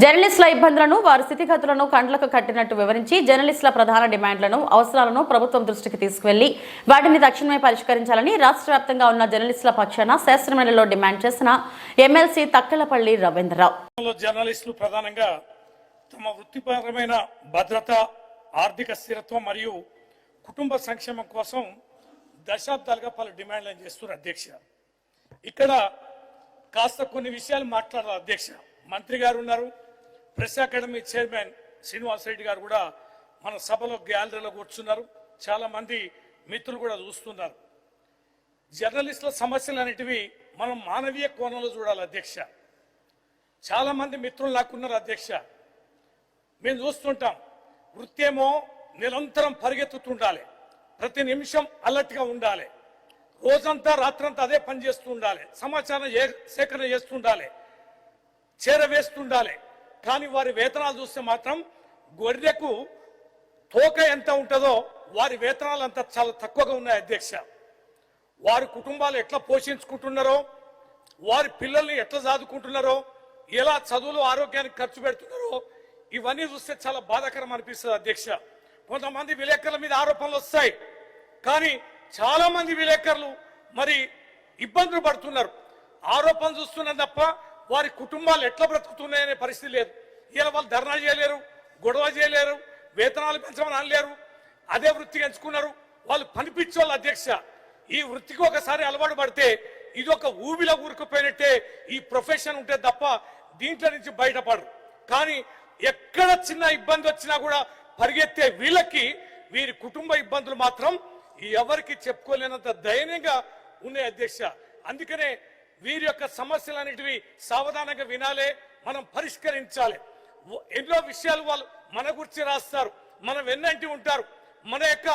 జర్నలిస్టుల ఇబ్బందులను వారి స్థితిగతులను కండ్లకు కట్టినట్టు వివరించి జర్నలిస్టుల ప్రధాన డిమాండ్లను అవసరాలను ప్రభుత్వం దృష్టికి తీసుకువెళ్లి వాటిని తక్షణమే పరిష్కరించాలని రాష్ట్ర వ్యాప్తంగా ఉన్న జర్నలిస్టుల పక్షాన శాసనమండలిలో డిమాండ్ చేసిన ఎమ్మెల్సీ తక్కలపల్లి రవీంద్రరావు. జర్నలిస్టులు ప్రధానంగా తమ వృత్తిపరమైన భద్రత, ఆర్థిక స్థిరత్వం మరియు కుటుంబ సంక్షేమం కోసం దశాబ్దాలుగా పలు డిమాండ్లను చేస్తున్నారు అధ్యక్ష. ఇక్కడ కాస్త కొన్ని విషయాలు మాట్లాడాలి అధ్యక్ష. మంత్రి గారు ఉన్నారు, press academy chairman Srinivas Reddy గారు కూడా మన సభలో గ్యాలరీలో కూర్చున్నారు. చాలా మంది మిత్రులు కూడా చూస్తున్నారు. జర్నలిస్టుల సమస్యలు అనేటివి మనం మానవీయ కోణంలో చూడాలి అధ్యక్ష. చాలా మంది మిత్రులు నాకున్నారు అధ్యక్ష. మేము చూస్తుంటాం, వృత్తి ఏమో నిరంతరం పరిగెత్తుతుండాలి, ప్రతి నిమిషం అలర్ట్గా ఉండాలి, రోజంతా రాత్రంతా అదే పని చేస్తూ ఉండాలి, సమాచారం సేకరణ చేస్తుండాలి, చేరవేస్తుండాలి. కానీ వారి వేతనాలు చూస్తే మాత్రం గొర్రెకు తోక ఎంత ఉంటుందో వారి వేతనాలు అంత చాలా తక్కువగా ఉన్నాయి అధ్యక్ష. వారి కుటుంబాలు ఎట్లా పోషించుకుంటున్నారో, వారి పిల్లల్ని ఎట్లా చదువుకుంటున్నారో, ఎలా చదువులు ఆరోగ్యానికి ఖర్చు పెడుతున్నారో ఇవన్నీ చూస్తే చాలా బాధాకరం అనిపిస్తుంది అధ్యక్ష. కొంతమంది విలేకరుల మీద ఆరోపణలు వస్తాయి, కానీ చాలా మంది విలేకరులు మరి ఇబ్బందులు పడుతున్నారు. ఆరోపణలు చూస్తున్నారు తప్ప వారి కుటుంబాలు ఎట్లా బ్రతుకుతున్నాయనే పరిస్థితి లేదు. ఇలా వాళ్ళు ధర్నా చేయలేరు, గొడవ చేయలేరు, వేతనాలు పెంచమని అనలేరు, అదే వృత్తికి ఎంచుకున్నారు. వాళ్ళు పనిపించోళ్ళు అధ్యక్ష. ఈ వృత్తికి ఒకసారి అలవాటు పడితే ఇది ఒక ఊబిలో ఊరుకుపోయినట్టే ఈ ప్రొఫెషన్ ఉంటే తప్ప దీంట్లో నుంచి బయటపడరు. కానీ ఎక్కడ చిన్న ఇబ్బంది వచ్చినా కూడా పరిగెత్తే వీళ్ళకి వీరి కుటుంబ ఇబ్బందులు మాత్రం ఎవరికి చెప్పుకోలేనంత దయనీయంగా ఉన్నాయి అధ్యక్ష. అందుకనే వీరి యొక్క సమస్యలన్నిటివి సావధానంగా వినాలి, మనం పరిష్కరించాలి. ఎన్నో విషయాలు వాళ్ళు మన గురించి రాస్తారు, మన వెన్నంటి ఉంటారు, మన యొక్క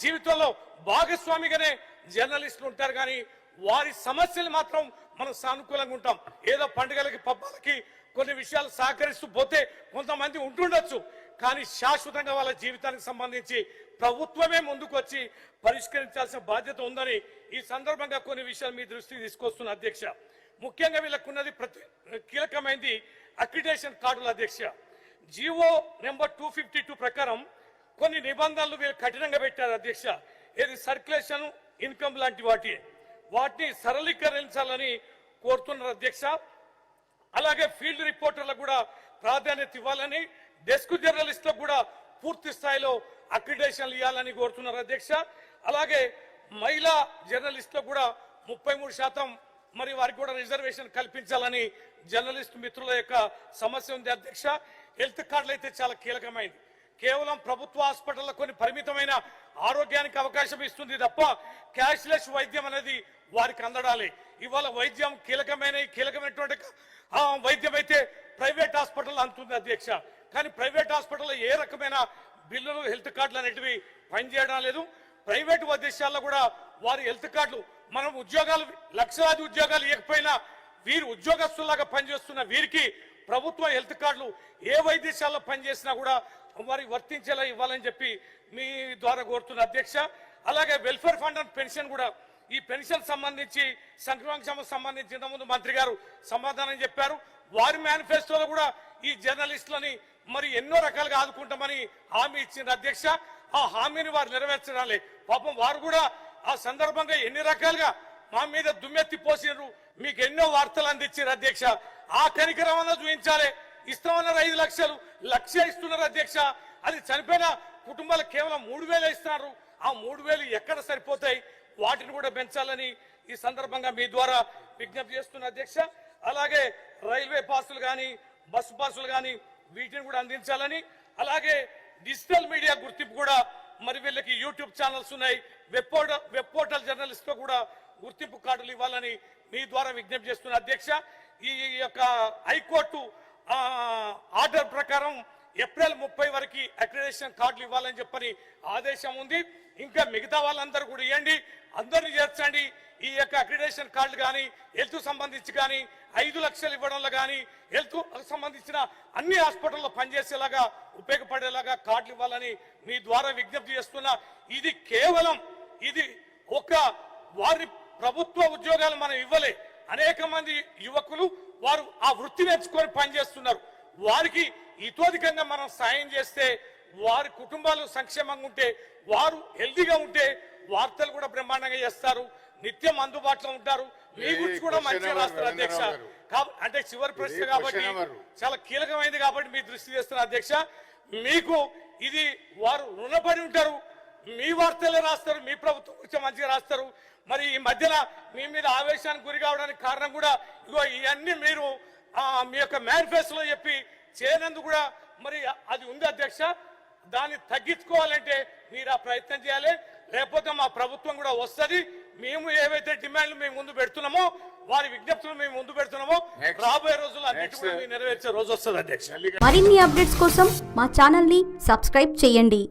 జీవితంలో భాగస్వామిగానే జర్నలిస్టులు ఉంటారు. కానీ వారి సమస్యలు మాత్రం మనం సానుకూలంగా ఉంటాం. ఏదో పండుగలకి పబ్బాలకి కొన్ని విషయాలు సహకరిస్తూ పోతే కొంతమంది ఉంటుండొచ్చు, కానీ శాశ్వతంగా వాళ్ళ జీవితానికి సంబంధించి ప్రభుత్వమే ముందుకు వచ్చి పరిష్కరించాల్సిన బాధ్యత ఉందని ఈ సందర్భంగా కొన్ని విషయాలు మీ దృష్టికి తీసుకొస్తున్న అధ్యక్ష. ముఖ్యంగా వీళ్ళకున్నది కీలకమైనది అక్రిడేషన్ కార్డుల అధ్యక్ష. జీవో నెంబర్ 252 ప్రకారం కొన్ని నిబంధనలు వీళ్ళు కఠినంగా పెట్టారు అధ్యక్ష. ఇది సర్క్యులేషన్, ఇన్కమ్ లాంటి వాటిని సరళీకరించాలని కోరుతున్నారు అధ్యక్ష. అలాగే ఫీల్డ్ రిపోర్టర్లకు కూడా ప్రాధాన్యత ఇవ్వాలని, డెస్క్ జర్నలిస్టులకు కూడా పూర్తి స్థాయిలో అక్రిడేషన్లు ఇవ్వాలని కోరుతున్నారు అధ్యక్ష. అలాగే మహిళా జర్నలిస్టులకు కూడా 33% మరి వారికి కూడా రిజర్వేషన్ కల్పించాలని జర్నలిస్టు మిత్రుల యొక్క సమస్య ఉంది అధ్యక్ష. హెల్త్ కార్డులు అయితే చాలా కీలకమైంది. కేవలం ప్రభుత్వ హాస్పిటల్లో కొన్ని పరిమితమైన ఆరోగ్యానికి అవకాశం ఇస్తుంది తప్ప క్యాష్లెస్ వైద్యం అనేది వారికి అందడాలి. ఇవాళ వైద్యం కీలకమైనటువంటి వైద్యం అయితే ప్రైవేట్ హాస్పిటల్ అంటుంది అధ్యక్ష. కానీ ప్రైవేట్ హాస్పిటల్లో ఏ రకమైన బిల్లులు, హెల్త్ కార్డులు అనేటివి పనిచేయడం లేదు. ప్రైవేటు వైద్యశాలలో కూడా వారి హెల్త్ కార్డులు, మనం ఉద్యోగాలు లక్షలాది ఉద్యోగాలు ఇవ్వకపోయినా వీరు ఉద్యోగస్తులాగా పనిచేస్తున్న వీరికి ప్రభుత్వ హెల్త్ కార్డులు ఏ వైద్యశాలలో పనిచేసినా కూడా వారికి వర్తించేలా ఇవ్వాలని చెప్పి మీ ద్వారా కోరుతున్న అధ్యక్ష. అలాగే వెల్ఫేర్ ఫండ్ అండ్ పెన్షన్ కూడా, ఈ పెన్షన్ సంబంధించి సంక్షేమం సంబంధించిన ముందు మంత్రి గారు సమాధానం చెప్పారు. వారి మేనిఫెస్టోలో కూడా ఈ జర్నలిస్టులని మరి ఎన్నో రకాలుగా ఆదుకుంటామని హామీ ఇచ్చింది అధ్యక్ష. ఆ హామీని వారు నెరవేర్చాలి. పాపం వారు కూడా ఆ సందర్భంగా ఎన్ని రకాలుగా మా మీద దుమ్మెత్తి పోసినారు, మీకు ఎన్నో వార్తలు అందించారు అధ్యక్ష. ఆ కనికరమన్నా చూపించాలి. ఇస్తామన్నారు 5 లక్షలు, 1 లక్ష ఇస్తున్నారు అధ్యక్ష. అది చనిపోయిన కుటుంబాలకు కేవలం 3,000 ఇస్తున్నారు. ఆ 3,000 ఎక్కడ సరిపోతాయి? వాటిని కూడా పెంచాలని ఈ సందర్భంగా మీ ద్వారా విజ్ఞప్తి చేస్తున్న అధ్యక్ష. అలాగే రైల్వే పాసులు కానీ, బస్సు పాసులు కానీ వీటిని కూడా అందించాలని, అలాగే డిజిటల్ మీడియా గుర్తింపు కూడా మరి వీళ్ళకి యూట్యూబ్ ఛానల్స్ ఉన్నాయి, వెబ్ పోర్టల్ జర్నలిస్ట్ కూడా గుర్తింపు కార్డులు ఇవ్వాలని మీ ద్వారా విజ్ఞప్తి చేస్తున్న అధ్యక్ష. ఈ యొక్క హైకోర్టు ఆర్డర్ ప్రకారం ఏప్రిల్ 30 వరకు అక్రిడేషన్ కార్డులు ఇవ్వాలని చెప్పని ఆదేశం ఉంది. ఇంకా మిగతా వాళ్ళందరూ కూడా ఇవ్వండి, అందరినీ చేర్చండి. ఈ యొక్క అక్రిడేషన్ కార్డులు కానీ, హెల్త్ సంబంధించి కానీ 5 లక్షలు ఇవ్వడంలో కానీ, హెల్త్ సంబంధించిన అన్ని హాస్పిటల్లో పనిచేసేలాగా ఉపయోగపడేలాగా కార్డులు ఇవ్వాలని మీ ద్వారా విజ్ఞప్తి చేస్తున్నా. ఇది కేవలం ఒక వారి ప్రభుత్వ ఉద్యోగాలు మనం ఇవ్వలే. అనేక మంది యువకులు వారు ఆ వృత్తిని ఎంచుకొని పనిచేస్తున్నారు. వారికి ఇతోధికంగా మనం సాయం చేస్తే, వారి కుటుంబాలు సంక్షేమంగా ఉంటే, వారు హెల్దీగా ఉంటే వార్తలు కూడా బ్రహ్మాండంగా చేస్తారు, నిత్యం అందుబాటులో ఉంటారు. మీ గురించి కూడా మంచిగా రాస్తారు అధ్యక్ష. అంటే చివరి ప్రశ్న కాబట్టి చాలా కీలకమైనది కాబట్టి మీ దృష్టి చేస్తున్నారు అధ్యక్ష. మీకు ఇది వారు రుణపడి ఉంటారు, మీ వార్తలే రాస్తారు, మీ ప్రభుత్వం గురించి మంచిగా రాస్తారు. మరి ఈ మధ్యన మీ మీద ఆవేశానికి గురి కావడానికి కారణం కూడా ఇగో ఇవన్నీ మీరు మీ యొక్క మేనిఫెస్టోలో చెప్పి చేయనందుకు కూడా మరి అది ఉంది అధ్యక్ష. దాన్ని తగ్గించుకోవాలంటే మీరు ఆ ప్రయత్నం చేయాలి, లేకపోతే మా ప్రభుత్వం కూడా వస్తుంది. మేము ఏవైతే డిమాండ్లు మేము ముందు పెడుతున్నామో, వారి విజ్ఞప్తులు మేము ముందు పెడుతున్నామో, రాబోయే రోజుల్లో అన్నిటి కూడా మేము నెరవేర్చే రోజు వస్తుంది అధ్యక్ష. మరిన్ని అప్డేట్స్ కోసం మా ఛానల్ ని సబ్స్క్రైబ్ చేయండి.